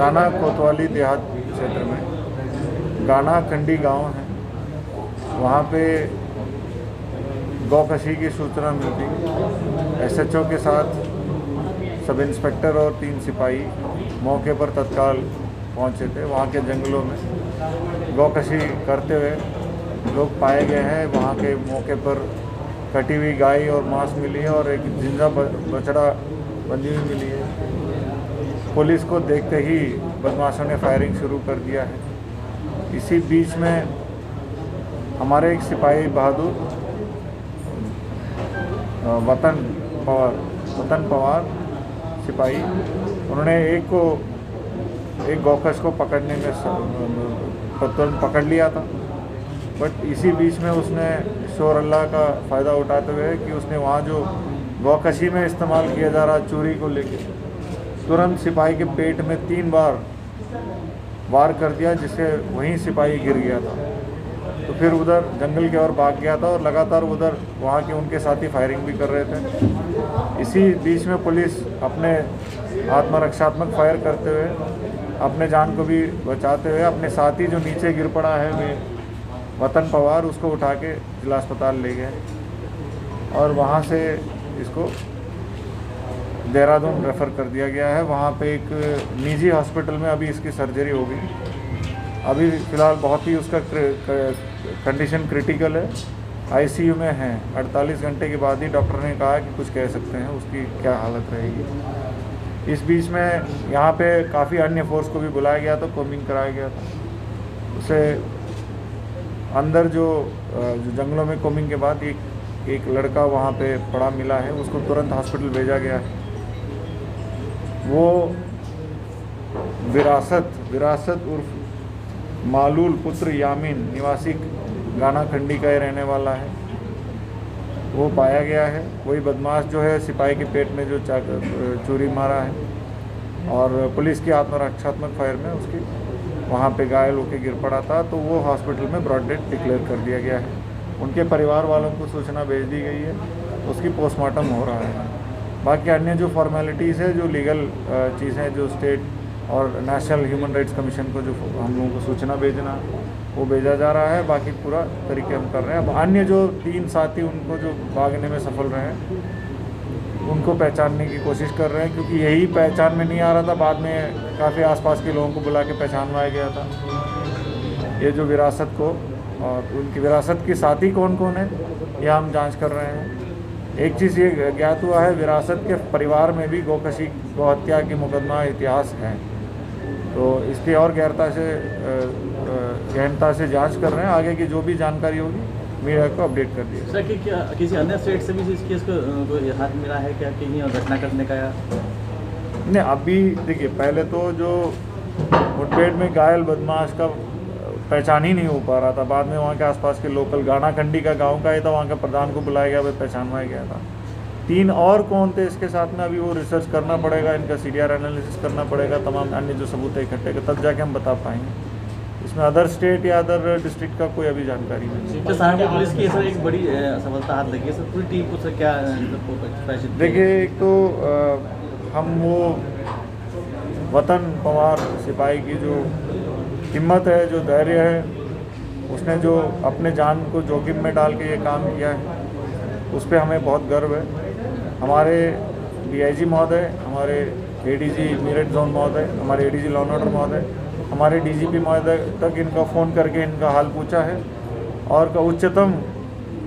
थाना कोतवाली देहात क्षेत्र में गाना खंडी गांव है। वहाँ पे गौकशी की सूचना मिलती, एसएचओ के साथ सब इंस्पेक्टर और 3 सिपाही मौके पर तत्काल पहुँचे थे। वहाँ के जंगलों में गौकशी करते हुए लोग पाए गए हैं। वहाँ के मौके पर कटी हुई गाय और मांस मिली है और एक जिंदा बछड़ा बंधी हुई मिली है। पुलिस को देखते ही बदमाशों ने फायरिंग शुरू कर दिया है। इसी बीच में हमारे एक सिपाही बहादुर वतन पवार सिपाही, उन्होंने एक गौकश को पकड़ने में तुरंत पकड़ लिया था। बट इसी बीच में उसने शोर अल्लाह का फ़ायदा उठाते हुए कि उसने वहाँ जो गौकशी में इस्तेमाल किया जा रहा चूरी को लेके तुरंत सिपाही के पेट में 3 बार वार कर दिया, जिससे वहीं सिपाही गिर गया था। तो फिर उधर जंगल की ओर भाग गया था और लगातार उधर वहाँ के उनके साथी फायरिंग भी कर रहे थे। इसी बीच में पुलिस अपने आत्मरक्षात्मक फायर करते हुए अपने जान को भी बचाते हुए अपने साथी जो नीचे गिर पड़ा है वे वतन पवार, उसको उठा के जिला अस्पताल ले गए और वहाँ से इसको देहरादून रेफ़र कर दिया गया है। वहाँ पे एक निजी हॉस्पिटल में अभी इसकी सर्जरी होगी। अभी फ़िलहाल बहुत ही उसका कंडीशन क्रिटिकल है, आईसीयू में है। 48 घंटे के बाद ही डॉक्टर ने कहा कि कुछ कह सकते हैं उसकी क्या हालत रहेगी। इस बीच में यहाँ पे काफ़ी अन्य फोर्स को भी बुलाया गया था, कोमिंग कराया गया था। उसे अंदर जो जंगलों में कोमिंग के बाद एक लड़का वहाँ पे पड़ा मिला है, उसको तुरंत हॉस्पिटल भेजा गया है। वो विरासत उर्फ मालूल पुत्र यामीन निवासी गाना खंडी का ही रहने वाला है, वो पाया गया है। वही बदमाश जो है सिपाही के पेट में जो चूरी मारा है और पुलिस की आत्मरक्षात्मक फायर में उसकी वहाँ पे घायल होकर गिर पड़ा था, तो वो हॉस्पिटल में ब्रॉड डेड डिक्लेयर कर दिया गया है। उनके परिवार वालों को सूचना भेज दी गई है, उसकी पोस्टमार्टम हो रहा है। बाकी अन्य जो फॉर्मेलिटीज़ है, जो लीगल चीज़ें जो स्टेट और नेशनल ह्यूमन राइट्स कमीशन को जो हम लोगों को सूचना भेजना वो भेजा जा रहा है। बाकी पूरा तरीके हम कर रहे हैं। अब अन्य जो 3 साथी उनको जो भागने में सफल रहे हैं उनको पहचानने की कोशिश कर रहे हैं, क्योंकि यही पहचान में नहीं आ रहा था। बाद में काफ़ी आसपास के लोगों को बुला के पहचानवाया गया था। ये जो विरासत को और उनकी विरासत के साथी कौन कौन है यह हम जांच कर रहे हैं। एक चीज़ ये ज्ञात हुआ है, विरासत के परिवार में भी गौकशी गौहत्या की मुकदमा इतिहास है, तो इसकी और गहनता से जांच कर रहे हैं। आगे की जो भी जानकारी होगी मीडिया को अपडेट कर दिया। सर कि क्या किसी अन्य स्टेट से भी इस केस को हाथ मिला है क्या, कहीं घटना करने का? या नहीं, अभी देखिए, पहले तो जो मुठभेड़ में घायल बदमाश का पहचान ही नहीं हो पा रहा था। बाद में वहाँ के आसपास के लोकल गाना खंडी का गांव का ही था, वहाँ के प्रधान को बुलाया गया, वह पहचानवाया गया था। 3 और कौन थे इसके साथ में, अभी वो रिसर्च करना पड़ेगा, इनका CDR एनालिसिस करना पड़ेगा, तमाम अन्य जो सबूत इकट्ठे कर तब जाके हम बता पाएंगे। इसमें अदर स्टेट या अदर डिस्ट्रिक्ट का कोई अभी जानकारी नहीं। तो सहारनपुर पुलिस की सर एक बड़ी सफलता हाथ लगी है सर, पूरी टीम को सर क्या देखिए, एक तो हम वो वतन पवार सिपाही की जो हिम्मत है, जो धैर्य है, उसने जो अपने जान को जोखिम में डाल के ये काम किया है, उस पर हमें बहुत गर्व है। हमारे DIG महोदय, हमारे ADG मेरठ जोन महोदय, हमारे ADG लॉ एंड ऑर्डर महोदय, हमारे DGP महोदय तक इनका फ़ोन करके इनका हाल पूछा है और का उच्चतम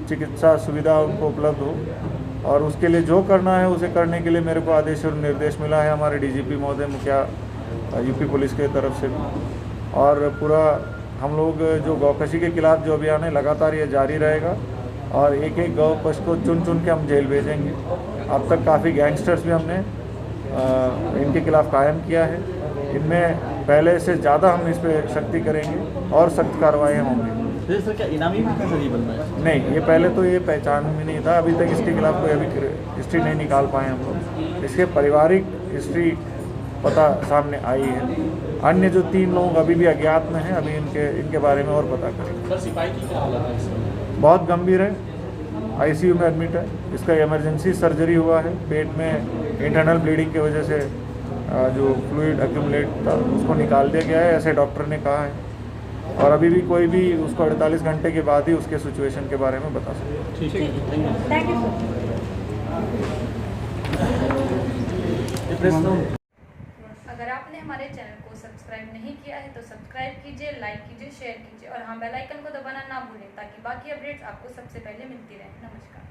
चिकित्सा सुविधा उनको उपलब्ध हो, और उसके लिए जो करना है उसे करने के लिए मेरे को आदेश और निर्देश मिला है हमारे DGP महोदय, मुखिया UP पुलिस के तरफ से भी। और पूरा हम लोग जो गौकशी के खिलाफ जो अभियान है लगातार ये जारी रहेगा और एक गौकश को चुन चुन के हम जेल भेजेंगे। अब तक काफ़ी गैंगस्टर्स भी हमने इनके खिलाफ कायम किया है। इनमें पहले से ज़्यादा हम इस पर सख्ती करेंगे और सख्त कार्रवाइयाँ होंगी। सर क्या इनामी भी सर ये बन रहा है? नहीं, ये पहले तो ये पहचान में नहीं था, अभी तक इसके खिलाफ कोई अभी हिस्ट्री नहीं निकाल पाए हम लोग। इसके पारिवारिक हिस्ट्री पता सामने आई है। अन्य जो 3 लोग अभी भी अज्ञात में हैं, अभी इनके बारे में और पता करेंगे। सर सिपाही की क्या हालत है? बहुत गंभीर है, ICU में एडमिट है। इसका इमरजेंसी सर्जरी हुआ है, पेट में इंटरनल ब्लीडिंग की वजह से जो फ्लूइड एक्यूमुलेट था उसको निकाल दिया गया है, ऐसे डॉक्टर ने कहा है। और अभी भी कोई भी उसको 48 घंटे के बाद ही उसके सिचुएशन के बारे में बता सकते हैं। ठीक है, थैंक यू सर। अगर आपने हमारे चैनल को सब्सक्राइब नहीं किया है तो सब्सक्राइब कीजिए, लाइक कीजिए, शेयर कीजिए और हाँ बेल आइकन को दबाना ना भूलें ताकि बाकी अपडेट्स आपको सबसे पहले मिलती रहें। नमस्कार।